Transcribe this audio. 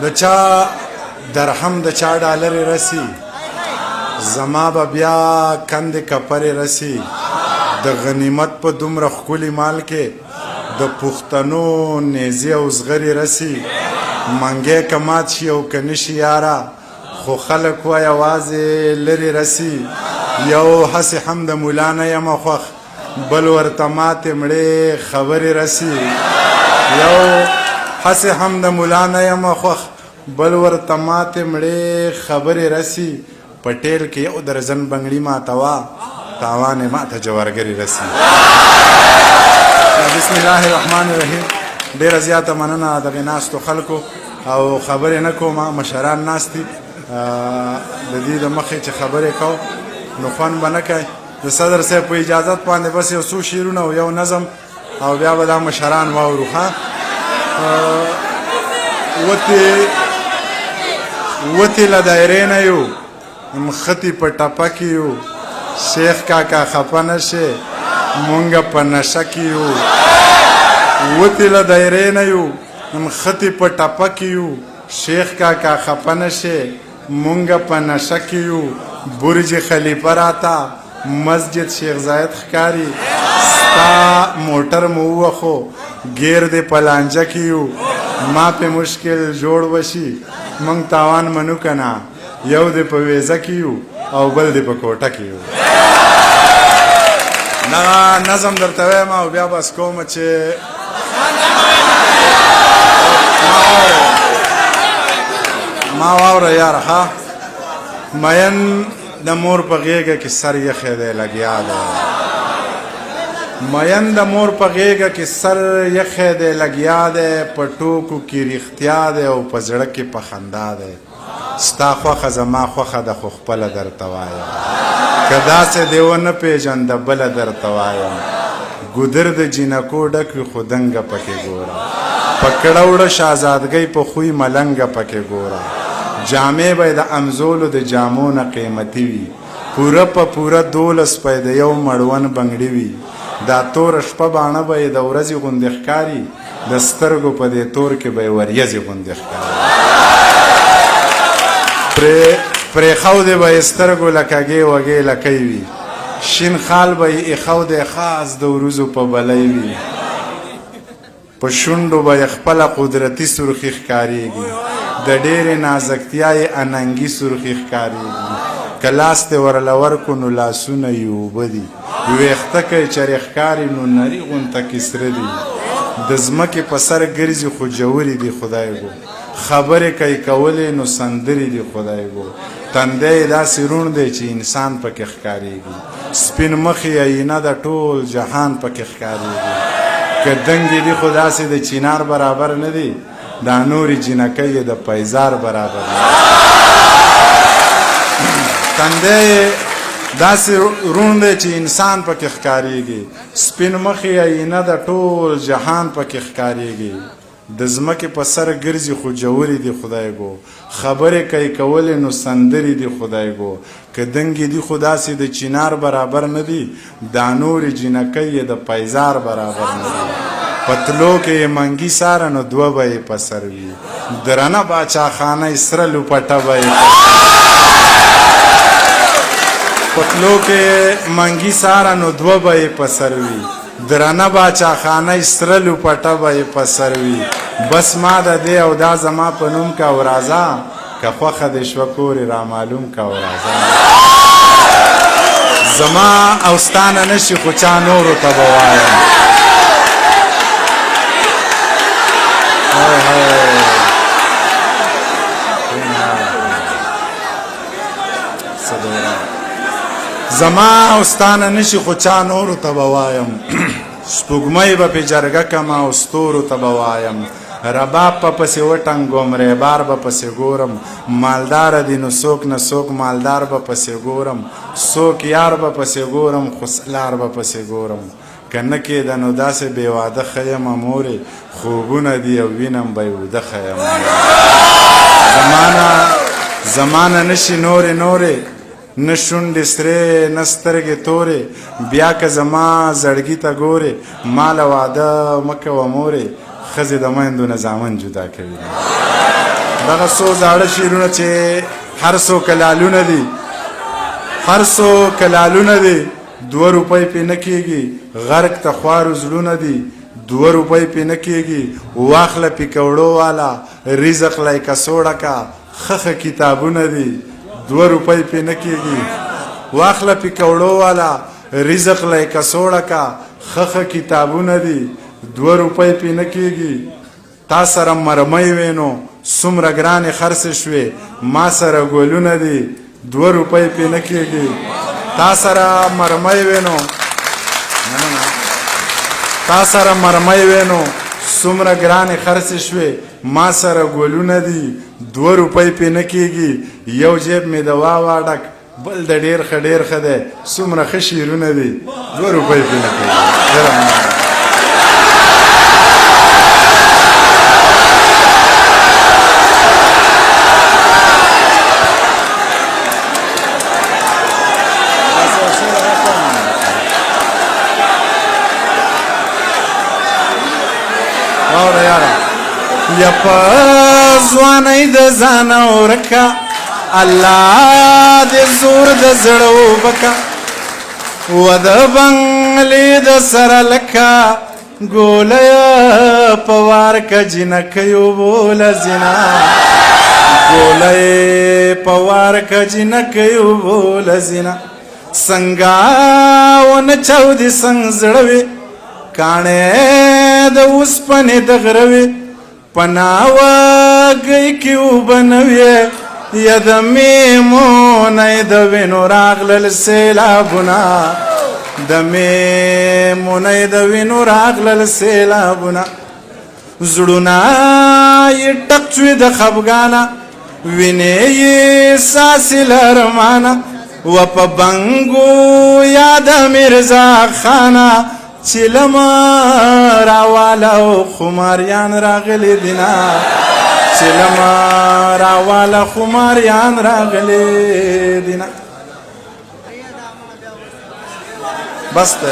د چا درهم د چا ډالر رسی زما به بیا کند کپر رسی د غنیمت په دومره ښکلي مال کې د پښتنو نیزې او زغرې رسی منګی که مات شي او که نشي یاره خو خلک وایي یوازې لرې رسی یو هسې هم د ملا نه یمه خوښ بل ورته ماتې مړې خبرې رسی یو هسې هم د ملا نه یمه خوښ بل ورته ماتې مړې خبرې رسی پټیل کې یو درزن بنګړي ماتوه تاوان یې ماته جوارګرې رسی بسم الله الرحمن الرحیم ډېره زیاته مننه دغې ناستو خلکو او خبرې نه کوم مشران ناست دي د دې د مخې چې خبرې کوو نو خوند به نه کوي د صدر صاحب په اجازت باندې بس یو څو شعرونه او یو نظم او بیا به دا مشران واورو ښه وتې له دایرې نه یو مختې په ټپه کې یو شیخ کاکا خفه نه شې مونږ په نشه کې یو وتې له دایرې نه یو مختې په ټپه کې یو شیخ کاکا خفه نه شې مونږ په نشه کې یو برج خلیفه راته مسجد شیخ زاید ښکاري ستا موټر مو ووخو ګیر دې په لانجه کې یو ما پې مشکل جوړ وشي موږ تاوان منو که نه یو دې په ویزه کې یو او بل دې په کوټه کې یو نه نظم درته وایم او بیا بس کوم چې ما واوره یاره ښه مین د مور په غېږه کې سر یخی دی لګیا دی مین د مور په غېږه کې سر یخی دی لګیا دی په ټوکو کې رښتیا دی او په زړه کې په خندا دی ستا خوښه زما خوښه ده خو خپله درته وایم که داسې دې ونه پېژنده بله درته وایم ګودر د جینکو ډک وي خو دنګه پکې ګوره په کړه وړه شهزادګۍ په خوی ملنګه پکې ګوره جامې به د امزولو د جامو نه قیمتي وي پوره په پوره 12 پی د یو مړون بنګړي وي دا توره شپه باڼه به یې د ورځې غوندې ښکاري د سترګو په دې تور کې به یې وریځې غوندې ښکاري پرېښودې به یې سترګو لکګې وږې لکۍ وي شین خال به یې ایښودی خاص د وروځو په بلۍ وي په شونډو به یې خپله قدرتي سرخي ښکارېږي د ډېرې نازکتیا یې اننګي سرخي ښکارېږي که لاس دې ورله ورکو نو لاسونه یې اوبه دي ویښته که یې چرې ښکاري نو نري غونته کې سره دي د ځمکې په سر ګرځي خو جوړې دي خدای ګو خبرې که یې کولې نو سندرې دي خدای ګو تندی یې داسې روڼ دی چې انسان پکې ښکارېږي سپین مخ یې عینه د ټول جهان پکې ښکارېږي که دنګې دي خو داسې د چینار برابر نه دي دا نورې جینکۍ یې د پیزار برابر نه تندی یې داسې روڼ دی چې انسان پکې ښکارېږي سپین مخ یې عینه د ټول جهان پکې ښکارېږي د ځمکې په سر ګرځي خو جوړې دي خدای ګو خبرې که یې کولې نو سندرې دي خدای ګو که دنګې دي خو داسې د چینار برابر نه دي دا نورې جینکۍ یې د پیزار برابر نه دي پتلو کې یې منګي ساره نو دوه به یې په سر وي درنه باچاخانه یې سره لوپټه به یې پتلو کې منګي ساره نو دوه به یې په سر وي درنه باچاخانه یې سره لوپټه به یې په سر وي بس ما د دې او دا زما په نوم که او راځه که خوښه دې شوه کور یې رامعلوم که او راځه زما او ستا نه نشي خو چا نورو ته به وایم زما او ستا نه نشي خو چا نورو ته به وایم سپوږمۍ به پې جرګه کمه او ستورو ته به وایم رباب په پسې وټنګوم ریبار به پسې ګورم مالداره دي نو څوک نه څوک مالدار به پسې ګورم څوک یار به پسې ګورم خو سلار به پسې ګورم که نه کېده نو داسې بې واده ښه یمه مورې خوبونه دي او وینم به یې اوده ښه یمه زمانه نشي نورې نه شونډې سرې نه سترګې تورې بیا که زما زړګي ته ګورې ما له واده مه کوه مورې ښځې د میندو نه زامن جدا کوي دغه څو زاړه شعرونه چې هر څو کلالونه دي، هر څو کلالونه دي، 2 روپۍ پې نه کېږي. غرق ته خوارو زړونه دي، 2 روپۍ پې نه کېږي. واخله پکوړو والا رزق لای کڅوړه کا، خخه کتابونه دي، 2 روپۍ پې نه کېږي. واخله پکوړو والا رزق لای کڅوړه کا، خخه کتابونه دي، 2 روپۍ پې نه کېږي. تا سره مرمۍ وې نو څومره ګرانې خرڅې شوې، ما سره ګلونه دي، 2 روپۍ پې نه کېږي. تا سره مرمۍ وې نو تا سره مرمۍ وې نو څومره ګرانې خرڅې شوې، ما سره ګلونه دي، 2 روپۍ پې نه کېږي. یو جیب مې د واوا ډک، بل د ډېر ښه ډېر ښه دی، څومره ښه شعرونه دي، 2 روپۍ پې نه کېږي. واوره یاره یا په ځوانۍ د ځانه ورکه، الله دې زور د زړه وبکه. و د بنګلې د سره لکه ګوله په وار که جنکیو بوله زنا، ګوله په وار که جنکیو بوله زنا. څنګه ونه چاودې څنګ زړه وې، کاڼې د اوسپنې د غره وې، په ناوګۍ کې اوبه نه وې، یا د میمونۍ د وینو راغلل سیلابونه، د میمونۍ د وینو راغلل سیلابونه. زړونه یې ټک شوې د خفګانه، وینې یې څاڅي له ارمانه. و په بنګو یاد میرزا خانه، چلما راواله او خماریان راغلی دینا، چلما راواله خماریان راغلی دینا. بس ته